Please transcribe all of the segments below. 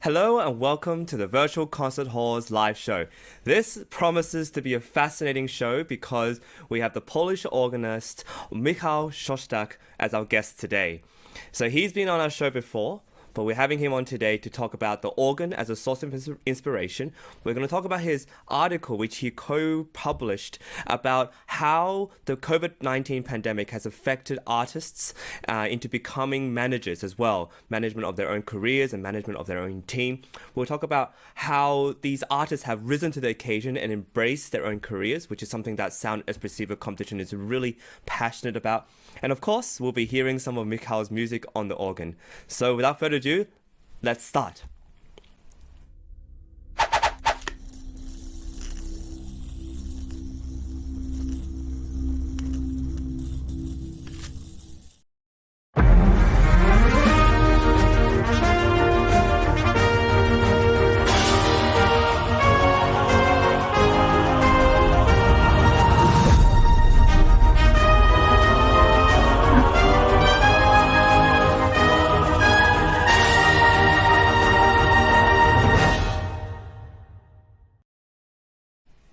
Hello and welcome to the Virtual Concert Hall's live show. This promises to be a fascinating show because we have the Polish organist Michal Szostak as our guest today. So he's been on our show before, but we're having him on today to talk about the organ as a source of inspiration. We're going to talk about his article, which he co-published, about how the COVID-19 pandemic has affected artists into becoming managers as well, management of their own careers and management of their own team. We'll talk about how these artists have risen to the occasion and embraced their own careers, which is something that Sound Espressivo competition is really passionate about. And of course, we'll be hearing some of Michal's music on the organ. So without further ado, let's start.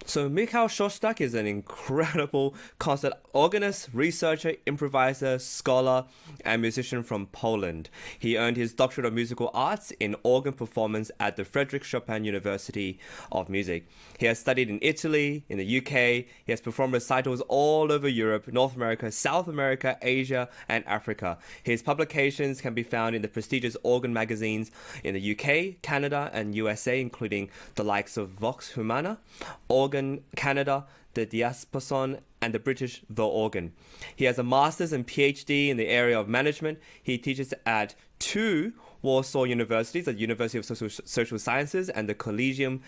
So Michał Szostak is an incredible concert organist, researcher, improviser, scholar, and musician from Poland. He earned his Doctorate of Musical Arts in organ performance at the Fryderyk Chopin University of Music. He has studied in Italy, in the UK. He has performed recitals all over Europe, North America, South America, Asia, and Africa. His publications can be found in the prestigious organ magazines in the UK, Canada, and USA, including the likes of Vox Humana, Organ Canada, the Diapason, and the British The Organ. He has a master's and PhD in the area of management. He teaches at two Warsaw universities, the University of Social Sciences and the Collegium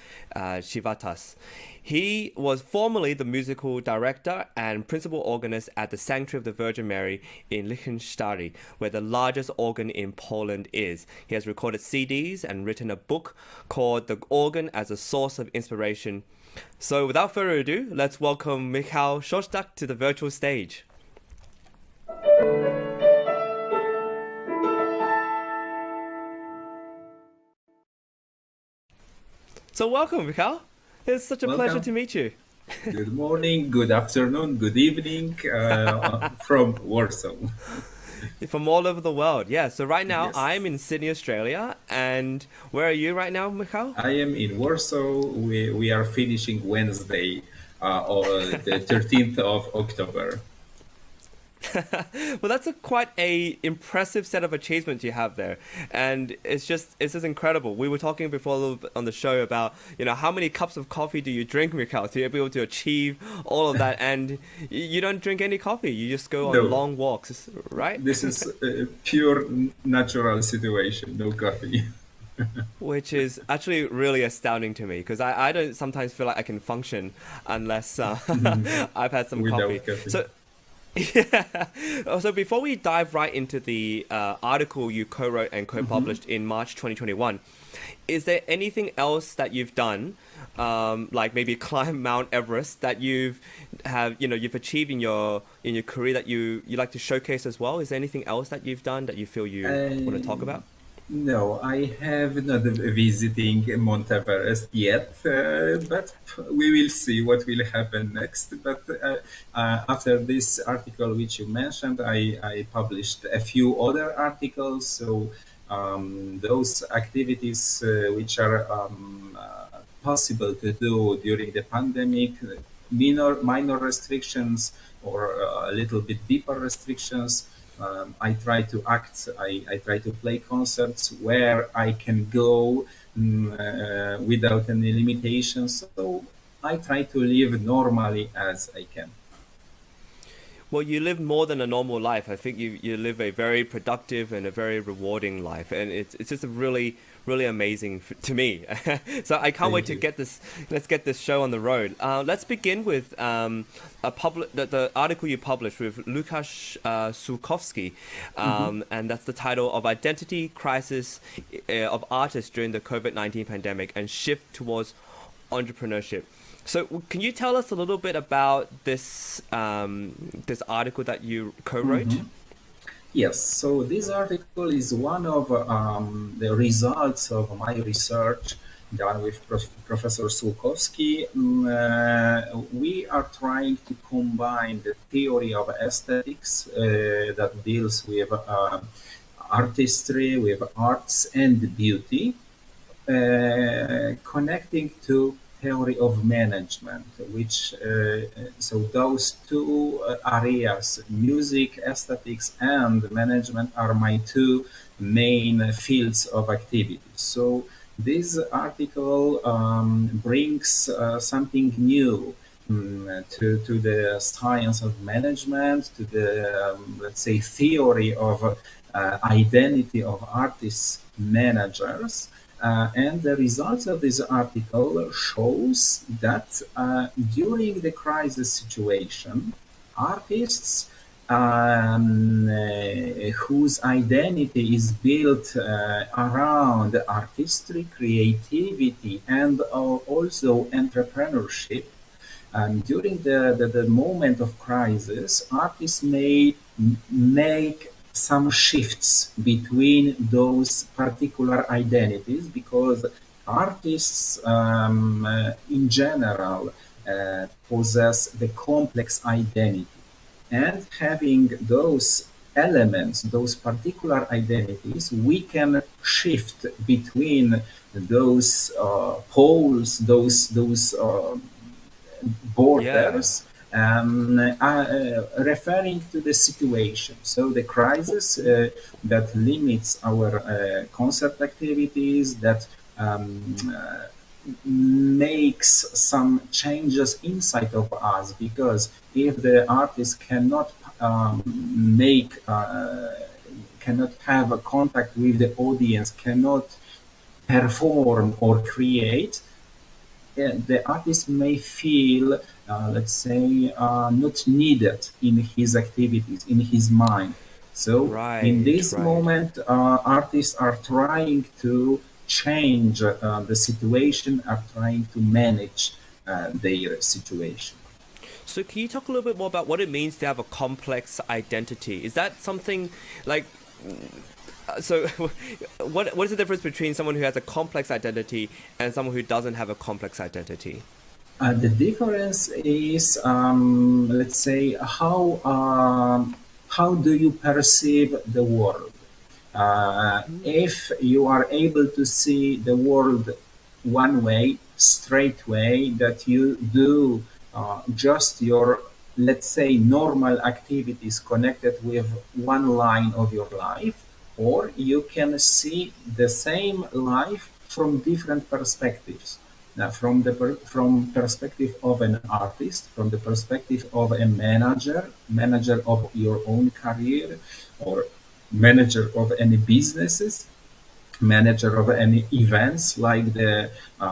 Civitas. He was formerly the musical director and principal organist at the Sanctuary of the Virgin Mary in Liechtenstein, where the largest organ in Poland is. He has recorded CDs and written a book called The Organ as a Source of Inspiration. So without further ado, let's welcome Michal Szostak to the virtual stage. So welcome, Michal. It's such a pleasure to meet you. Good morning, good afternoon, good evening from Warsaw. From all over the world, yeah. So right now, Yes. I'm in Sydney, Australia. And where are you right now, Michal? I am in Warsaw. We are finishing Wednesday, the 13th of October. Well, that's quite a impressive set of achievements you have there, and it's just incredible. We were talking before a little bit on the show about how many cups of coffee do you drink, Michal, to be able to achieve all of that, and you don't drink any coffee. You just go on No. long walks, right? This is a pure natural situation, no coffee. Which is actually really astounding to me because I don't sometimes feel like I can function unless I've had some Without coffee. coffee. So. Yeah. So before we dive right into the article you co-wrote and co-published in March 2021, is there anything else that you've done, like maybe climb Mount Everest, that you've achieved in your career that you like to showcase as well? Is there anything else that you've done that you feel you want to talk about? No, I have not visiting Mount Everest yet, but we will see what will happen next. But after this article which you mentioned, I published a few other articles. So those activities which are possible to do during the pandemic, minor restrictions or a little bit deeper restrictions. I try to act, I try to play concerts where I can go without any limitations. So I try to live normally as I can. Well, you live more than a normal life. I think you live a very productive and a very rewarding life, and it's just a really amazing to me. So I can't wait to get this. Let's get this show on the road. Let's begin with the article you published with Łukasz Sulkowski, and that's the title of Identity Crisis of Artists During the COVID-19 Pandemic and Shift Towards Entrepreneurship. So can you tell us a little bit about this this article that you co-wrote? Yes, so this article is one of the results of my research done with Professor Sulkowski. We are trying to combine the theory of aesthetics that deals with artistry, with arts and beauty, connecting to theory of management, which so those two areas, music, aesthetics, and management, are my two main fields of activity. So this article brings something new to the science of management, to the let's say theory of identity of artists managers, and the results of this article shows that during the crisis situation, artists whose identity is built around artistry, creativity, and also entrepreneurship, during the moment of crisis, artists may make some shifts between those particular identities because artists in general possess the complex identity, and having those elements, those particular identities, we can shift between those poles, those Yeah. borders, referring to the situation. So the crisis that limits our concert activities, that makes some changes inside of us, because if the artist cannot make cannot have a contact with the audience, cannot perform or create, the artist may feel, let's say, not needed in his activities, in his mind. So, in Right, this right. moment, artists are trying to change the situation, are trying to manage their situation. So can you talk a little bit more about what it means to have a complex identity? Is that something like so what is the difference between someone who has a complex identity and someone who doesn't have a complex identity? The difference is, let's say, how do you perceive the world? If you are able to see the world one way, straight way, that you do just your, let's say, normal activities connected with one line of your life, or you can see the same life from different perspectives. Now, from perspective of an artist, from the perspective of a manager of your own career, or manager of any businesses, manager of any events like the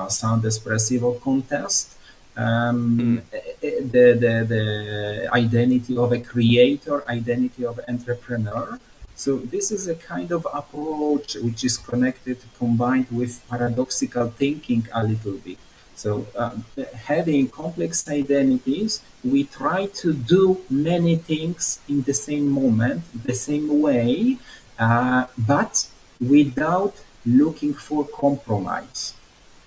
Sound Espressivo contest, Mm. the identity of a creator, identity of entrepreneur. So this is a kind of approach which is connected, combined with paradoxical thinking a little bit. So having complex identities, we try to do many things in the same moment, the same way, but without looking for compromise.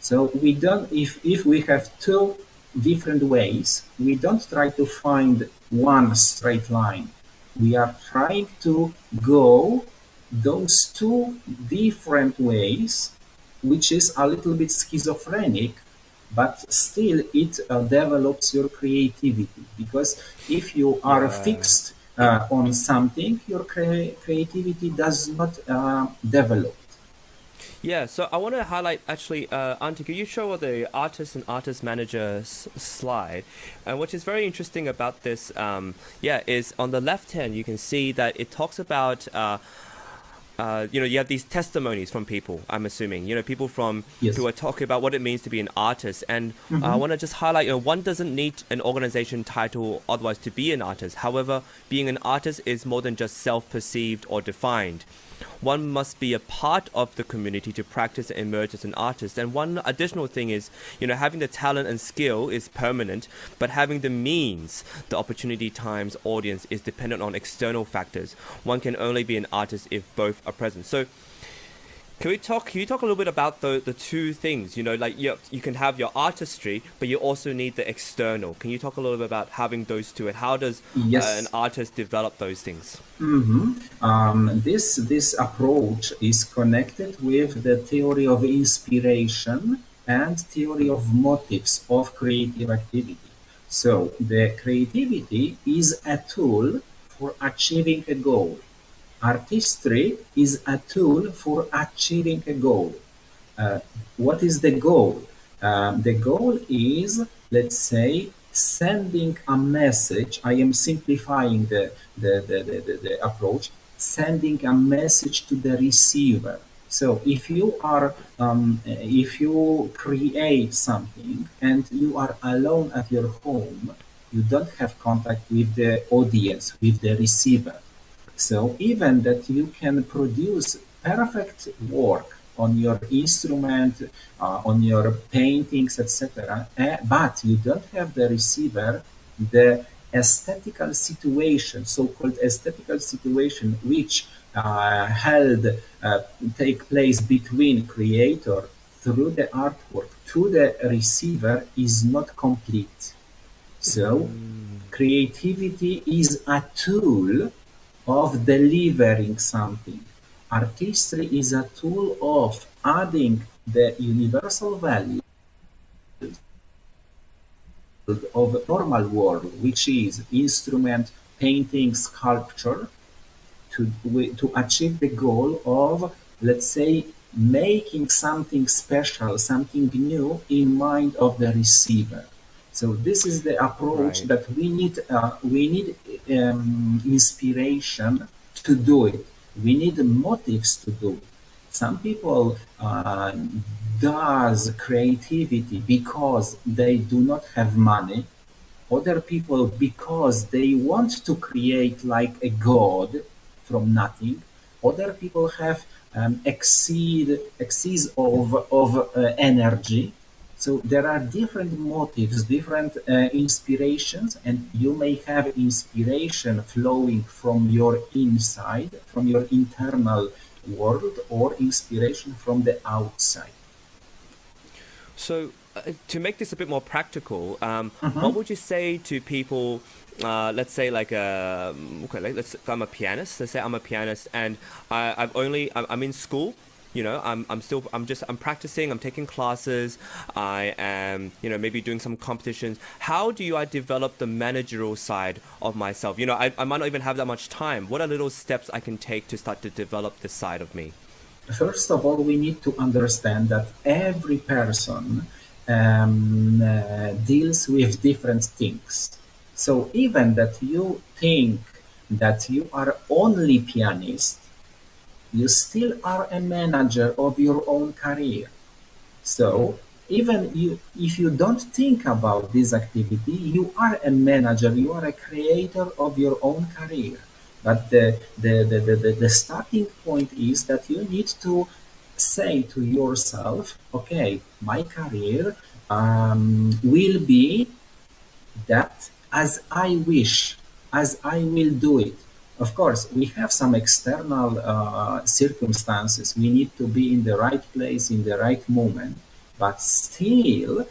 So we don't, if we have two different ways, we don't try to find one straight line. We are trying to go those two different ways, which is a little bit schizophrenic, but still it develops your creativity. Because if you are Yeah. fixed on something, your creativity does not develop. Yeah, so I want to highlight actually, Auntie, could you show the artist and artist manager slide? And what is very interesting about this, is on the left hand, you can see that it talks about you have these testimonies from people, I'm assuming, people from Yes. who are talking about what it means to be an artist. And I want to just highlight, one doesn't need an organization title otherwise to be an artist. However, being an artist is more than just self-perceived or defined. One must be a part of the community to practice and emerge as an artist. And one additional thing is, having the talent and skill is permanent, but having the means, the opportunity, times, audience is dependent on external factors. One can only be an artist if both are present. So can you talk a little bit about the two things? Like you can have your artistry, but you also need the external. Can you talk a little bit about having those two, and how does Yes. an artist develop those things? This approach is connected with the theory of inspiration and theory of motives of creative activity. So the creativity is a tool for achieving a goal. Artistry is a tool for achieving a goal. What is the goal? The goal is, let's say, sending a message. I am simplifying the approach, sending a message to the receiver. So if you create something and you are alone at your home, you don't have contact with the audience, with the receiver. So even that you can produce perfect work on your instrument, on your paintings, etc., but you don't have the receiver, the aesthetical situation, so-called aesthetical situation, which take place between creator through the artwork to the receiver is not complete. So creativity is a tool of delivering something. Artistry is a tool of adding the universal value of a normal world, which is instrument, painting, sculpture, to achieve the goal of, let's say, making something special, something new in mind of the receiver. So this is the approach Right. that we need. We need inspiration to do it. We need motives to do it. Some people does creativity because they do not have money. Other people because they want to create like a god from nothing. Other people have exceeds of energy. So there are different motives, different inspirations, and you may have inspiration flowing from your inside, from your internal world, or inspiration from the outside. So, to make this a bit more practical, Mhm. what would you say to people? Let's say, like, I'm a pianist. Let's say I'm a pianist, and I'm in school. I'm practicing. I'm taking classes. I am, maybe doing some competitions. How do I develop the managerial side of myself? I might not even have that much time. What are little steps I can take to start to develop this side of me? First of all, we need to understand that every person deals with different things. So even that you think that you are only pianist, you still are a manager of your own career. So even if you don't think about this activity, you are a manager, you are a creator of your own career. But the starting point is that you need to say to yourself, okay, my career will be that as I wish, as I will do it. Of course, we have some external circumstances. We need to be in the right place in the right moment, but still,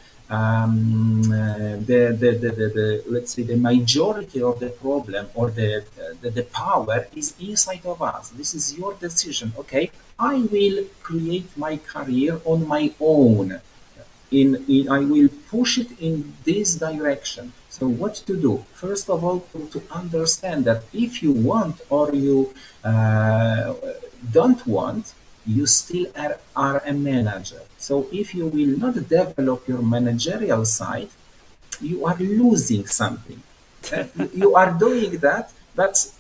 let's say the majority of the problem or the power is inside of us. This is your decision. Okay, I will create my career on my own. I will push it in this direction. So what to do? First of all, to understand that if you want or you don't want, you still are a manager. So if you will not develop your managerial side, you are losing something. You are doing that, but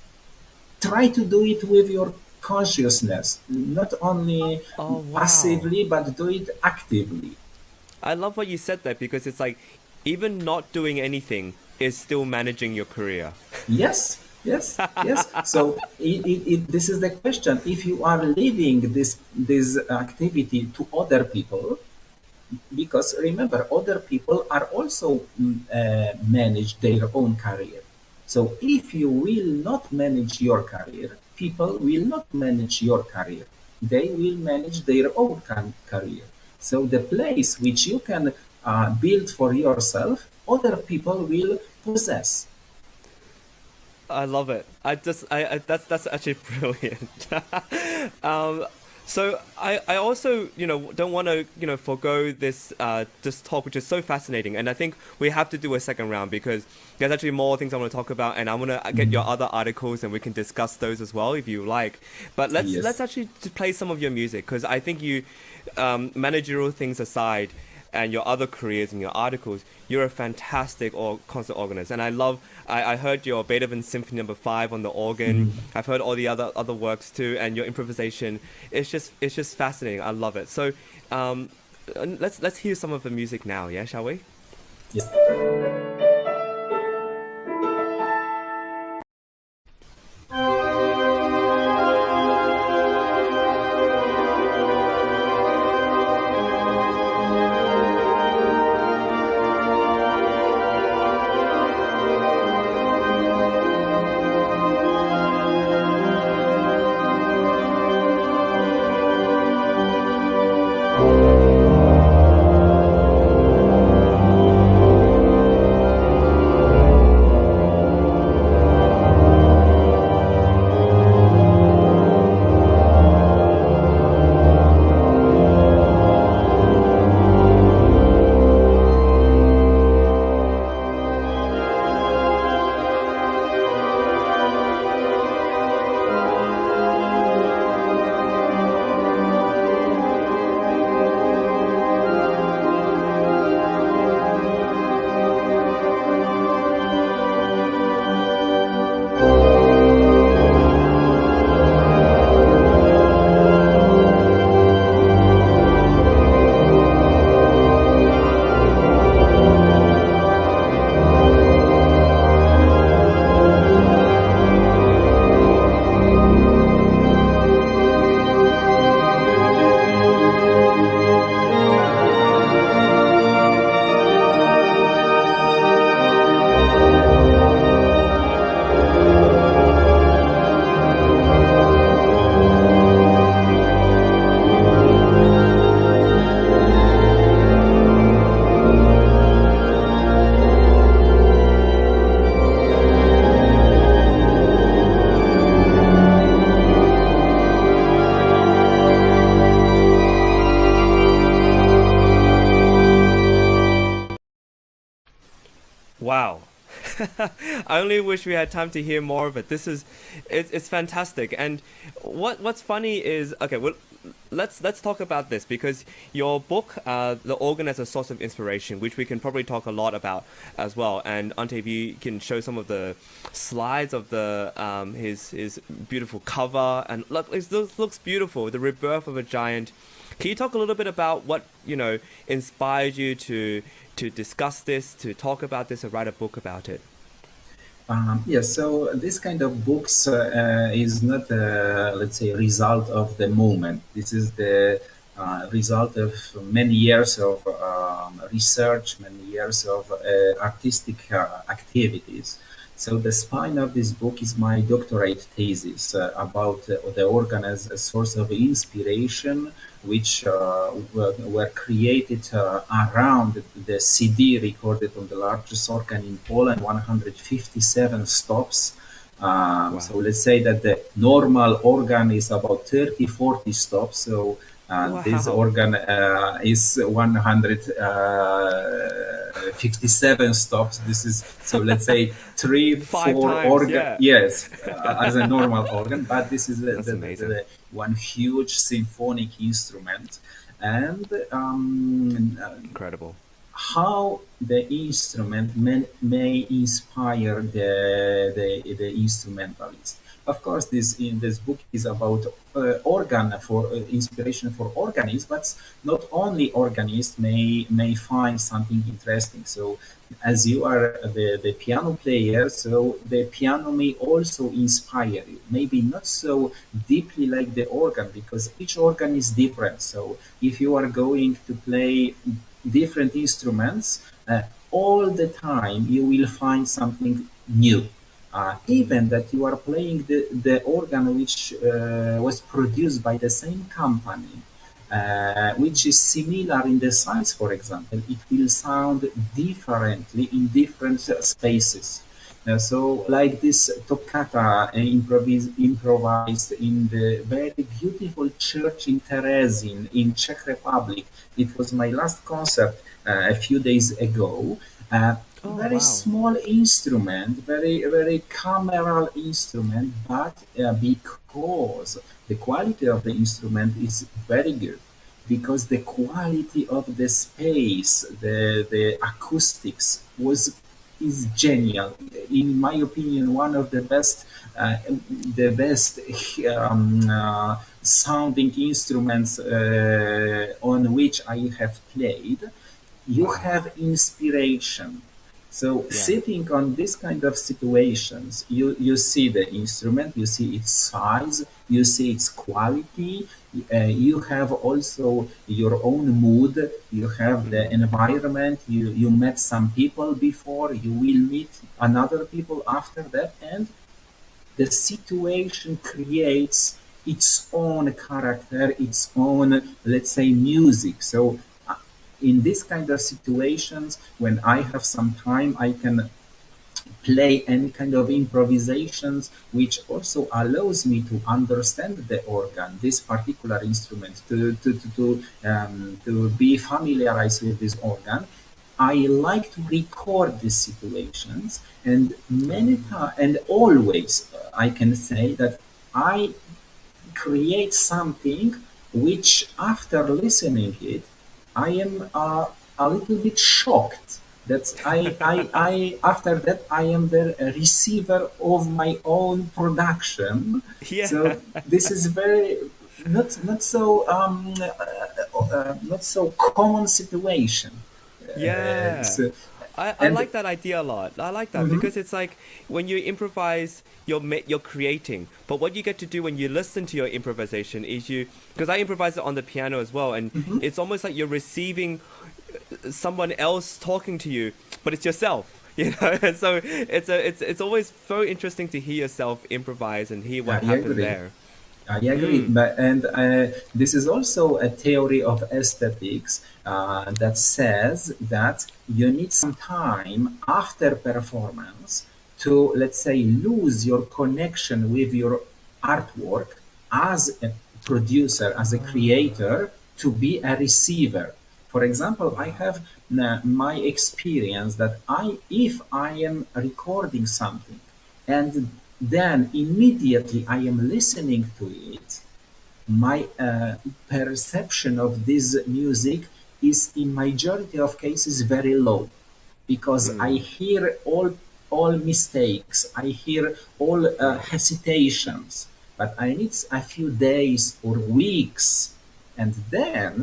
try to do it with your consciousness, not only Oh, wow. passively, but do it actively. I love what you said there because it's like even not doing anything is still managing your career. Yes, yes, yes. So this is the question. If you are leaving this activity to other people, because remember, other people are also manage their own career. So if you will not manage your career, people will not manage your career. They will manage their own career. So the place which you can build for yourself, other people will possess. I love it. I that's actually brilliant. um, so I also don't want to forgo this talk, which is so fascinating, and I think we have to do a second round because there's actually more things I want to talk about, and I want to get your other articles and we can discuss those as well if you like. But let's Yes. actually play some of your music because I think you managerial things aside and your other careers and your articles, you're a fantastic concert organist. And I heard your Beethoven Symphony Number 5 on the organ. I've heard all the other works too, and your improvisation. It's just fascinating. I love it. So let's hear some of the music now, yeah, shall we? Yes. Wow. I only wish we had time to hear more of it. It's fantastic. And what's funny is okay. Well, let's talk about this because your book, The Organ as a Source of Inspiration, which we can probably talk a lot about as well. And Ante, if you can show some of the slides of the his beautiful cover and look, this looks beautiful. The Rebirth of a Giant. Can you talk a little bit about what inspired you to discuss this, to talk about this, or write a book about it? Yes, so this kind of books is not, let's say, result of the moment. This is the result of many years of research, many years of artistic activities. So the spine of this book is my doctorate thesis about the organ as a source of inspiration, which were created around the CD recorded on the largest organ in Poland, 157 stops. So Wow. let's say that the normal organ is about 30, 40 stops. So this Wow. organ is 157 stops. This is, so let's say, three, Five four times, organ. yeah. Yes, as a normal organ, but this is That's amazing. the one huge symphonic instrument. And Incredible. how the instrument may inspire the instrumentalist. Of course, this book is about organ for inspiration for organists, but not only organists may find something interesting. So, as you are the piano player, so the piano may also inspire you. Maybe not so deeply like the organ, because each organ is different. So, if you are going to play different instruments, all the time you will find something new. Even that you are playing the organ which was produced by the same company, which is similar in the size, for example, it will sound differently in different spaces. So, like this toccata improvised in the very beautiful church in Terezin in Czech Republic. It was my last concert a few days ago. Oh, Very wow. small instrument, very cameral instrument, but because the quality of the instrument is very good, because the quality of the space, the acoustics was is genial. In my opinion, one of the best sounding instruments on which I have played. You Wow. have inspiration. So Yeah. sitting on this kind of situations, you see the instrument, you see its size, you see its quality, you have also your own mood, you have the environment, you met some people before, you will meet another people after that, and the situation creates its own character, its own, let's say, music. So in this kind of situations, when I have some time, I can play any kind of improvisations, which also allows me to understand the organ, this particular instrument, to be familiarized with this organ. I like to record these situations, and many times, and always, I can say that I create something which, after listening it, I am a little bit shocked. That's I after that I am the receiver of my own production. Yeah. So this is very not so not so common situation. Yeah. So, I and like that idea a lot. I like that mhm, because it's like when you improvise, you're creating. But what you get to do when you listen to your improvisation is you, because I improvise it on the piano as well, and mhm. it's almost like you're receiving someone else talking to you, but it's yourself. You know, and so it's always so interesting to hear yourself improvise and hear I what happened agree. there. I agree, Mm. but and this is also a theory of aesthetics that says that you need some time after performance to, let's say, lose your connection with your artwork as a producer, as a creator, to be a receiver. For example, I Wow. have my experience that if I am recording something and then immediately I am listening to it, my perception of this music is in majority of cases very low, because I Mm. hear all mistakes, I hear all Right. hesitations, but I need a few days or weeks, and then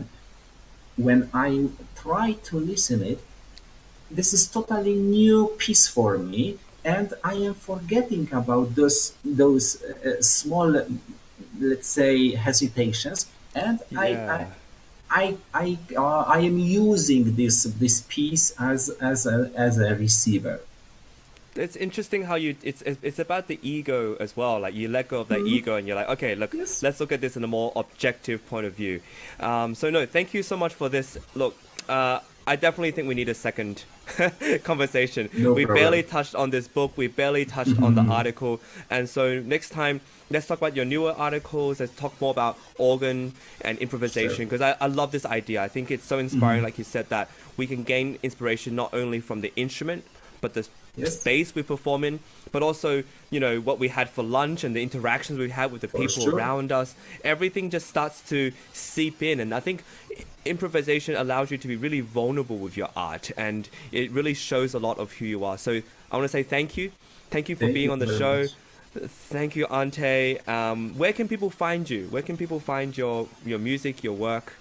when I try to listen it, this is totally new piece for me, and I am forgetting about those small, let's say, hesitations, and Yeah. I am using this piece as a receiver. It's interesting how it's about the ego as well. Like you let go of that Mhm. ego and you're like, okay, look, Yes. let's look at this in a more objective point of view. So no, thank you so much for this. Look, I definitely think we need a second conversation. No We barely problem. touched on this book. We barely touched on the Mhm. article, and so next time. Let's talk about your newer articles. Let's talk more about organ and Sure. improvisation because I love this idea. I think it's so inspiring, Mhm. like you said, that we can gain inspiration not only from the instrument but the Yes. space we perform in, but also, you know, what we had for lunch and the interactions we had with the people sure. around us. Everything just starts to seep in. And I think improvisation allows you to be really vulnerable with your art, and it really shows a lot of who you are. So I want to say thank you. Thank you for being on the show. Much. Thank you, Ante. Where can people find you? Where can people find your music, your work?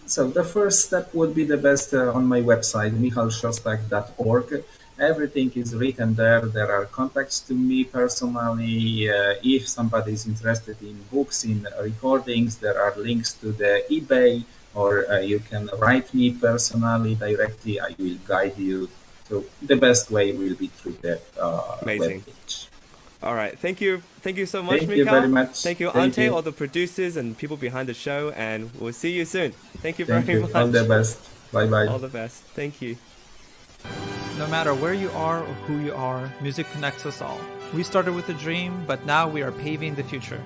So the first step would be the best on my website, michalszostak.org. Everything is written there. There are contacts to me personally. If somebody is interested in books, in recordings, there are links to the eBay, or you can write me personally directly. I will guide you. So the best way will be through the Amazing. webpage. All right. Thank you so much, Thank Michal. you very much. Thank you, Thank Ante, you. all the producers and people behind the show, and we'll see you soon. Thank you Thank very you. much. All the best. Bye-bye. All the best. Thank you. No matter where you are or who you are, music connects us all. We started with a dream, but now we are paving the future.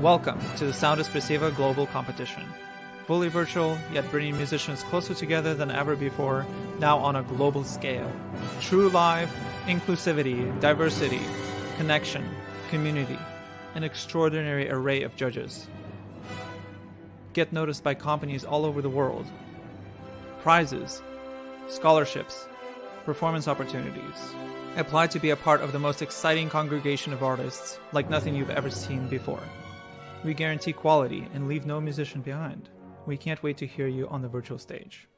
Welcome to the Sound Espressivo Global Competition. Fully virtual, yet bringing musicians closer together than ever before, now on a global scale. True live, inclusivity, diversity, connection, community, an extraordinary array of judges. Get noticed by companies all over the world. Prizes, scholarships, performance opportunities. Apply to be a part of the most exciting congregation of artists like nothing you've ever seen before. We guarantee quality and leave no musician behind. We can't wait to hear you on the virtual stage.